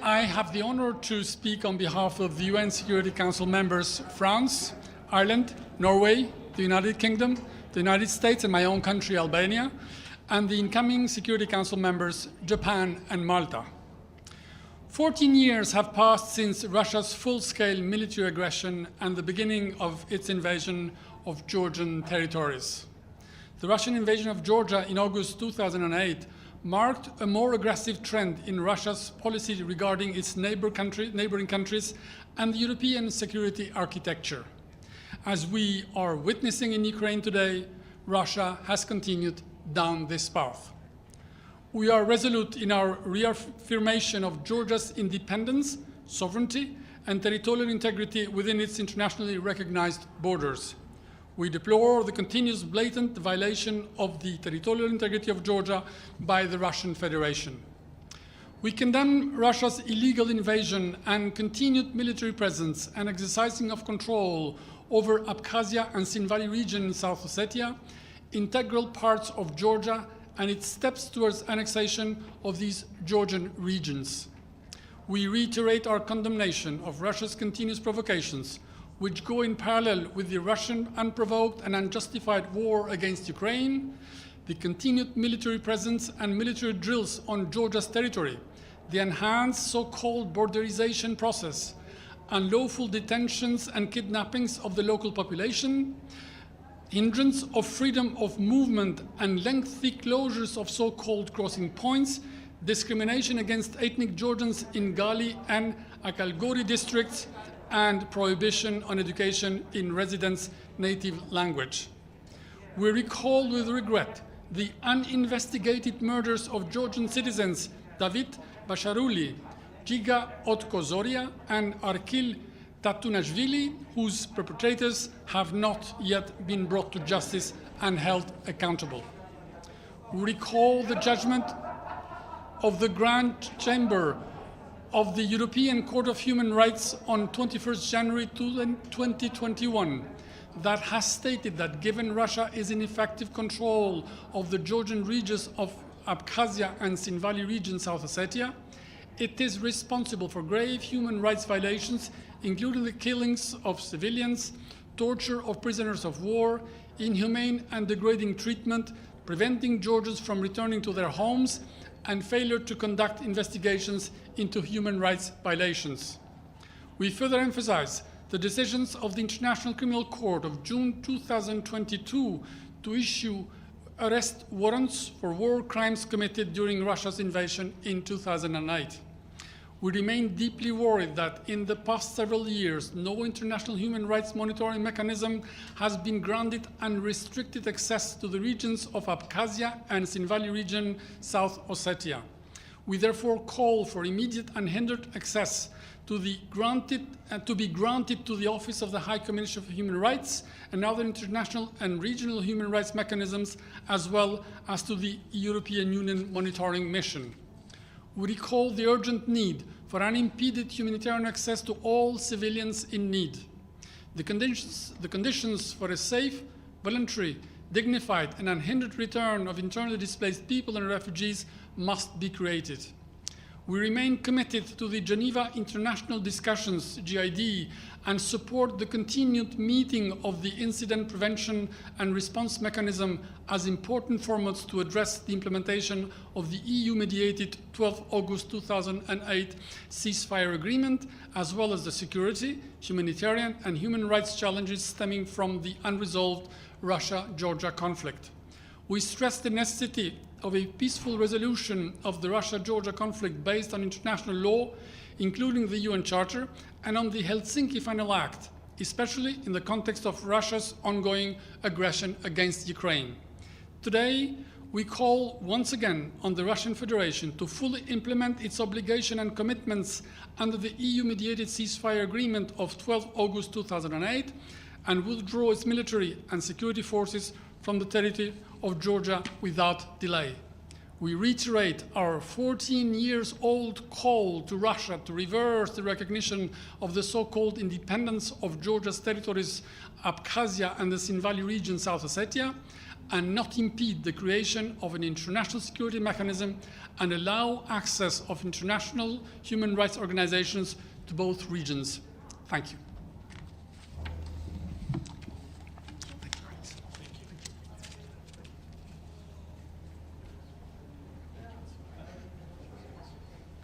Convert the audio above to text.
I have the honor to speak on behalf of the UN Security Council members France, Ireland, Norway, the United Kingdom, the United States and my own country, Albania, and the incoming Security Council members, Japan and Malta. 14 years have passed since Russia's full-scale military aggression and the beginning of its invasion of Georgian territories. The Russian invasion of Georgia in August 2008 marked a more aggressive trend in Russia's policy regarding its neighboring countries and the European security architecture. As we are witnessing in Ukraine today, Russia has continued down this path. We are resolute in our reaffirmation of Georgia's independence, sovereignty, and territorial integrity within its internationally recognized borders. We deplore the continuous blatant violation of the territorial integrity of Georgia by the Russian Federation. We condemn Russia's illegal invasion and continued military presence and exercising of control over Abkhazia and Sin Valley region in South Ossetia, integral parts of Georgia, and its steps towards annexation of these Georgian regions. We reiterate our condemnation of Russia's continuous provocations, which go in parallel with the Russian unprovoked and unjustified war against Ukraine, the continued military presence and military drills on Georgia's territory, the enhanced so-called borderization process, unlawful detentions and kidnappings of the local population, hindrance of freedom of movement and lengthy closures of so-called crossing points, discrimination against ethnic Georgians in Gali and Akhalgori districts, and prohibition on education in residents' native language. We recall with regret the uninvestigated murders of Georgian citizens David Basharuli, Giga Otkozoria, and Arkil Tatunashvili, whose perpetrators have not yet been brought to justice and held accountable. We recall the judgment of the Grand Chamber of the European Court of Human Rights on 21st January 2021 that has stated that given Russia is in effective control of the Georgian regions of Abkhazia and Sin Valley region, South Ossetia, it is responsible for grave human rights violations, including the killings of civilians, torture of prisoners of war, inhumane and degrading treatment, preventing Georgians from returning to their homes, and failure to conduct investigations into human rights violations. We further emphasize the decisions of the International Criminal Court of June 2022 to issue arrest warrants for war crimes committed during Russia's invasion in 2008. We remain deeply worried that in the past several years, no international human rights monitoring mechanism has been granted unrestricted access to the regions of Abkhazia and Sin Valley region, South Ossetia. We therefore call for immediate unhindered access to be granted to the Office of the High Commissioner for Human Rights and other international and regional human rights mechanisms, as well as to the European Union monitoring mission. We recall the urgent need for unimpeded humanitarian access to all civilians in need. The conditions for a safe, voluntary, dignified, and unhindered return of internally displaced people and refugees must be created. We remain committed to the Geneva International Discussions, GID, and support the continued meeting of the Incident Prevention and Response Mechanism as important formats to address the implementation of the EU-mediated 12 August 2008 ceasefire agreement, as well as the security, humanitarian, and human rights challenges stemming from the unresolved Russia-Georgia conflict. We stress the necessity of a peaceful resolution of the Russia-Georgia conflict based on international law, including the UN Charter, and on the Helsinki Final Act, especially in the context of Russia's ongoing aggression against Ukraine. Today, we call once again on the Russian Federation to fully implement its obligation and commitments under the EU-mediated ceasefire agreement of 12 August 2008 and withdraw its military and security forces from the territory of Georgia without delay. We reiterate our 14-year-old call to Russia to reverse the recognition of the so-called independence of Georgia's territories, Abkhazia and the Sin Valley region, South Ossetia, and not impede the creation of an international security mechanism and allow access of international human rights organizations to both regions. Thank you.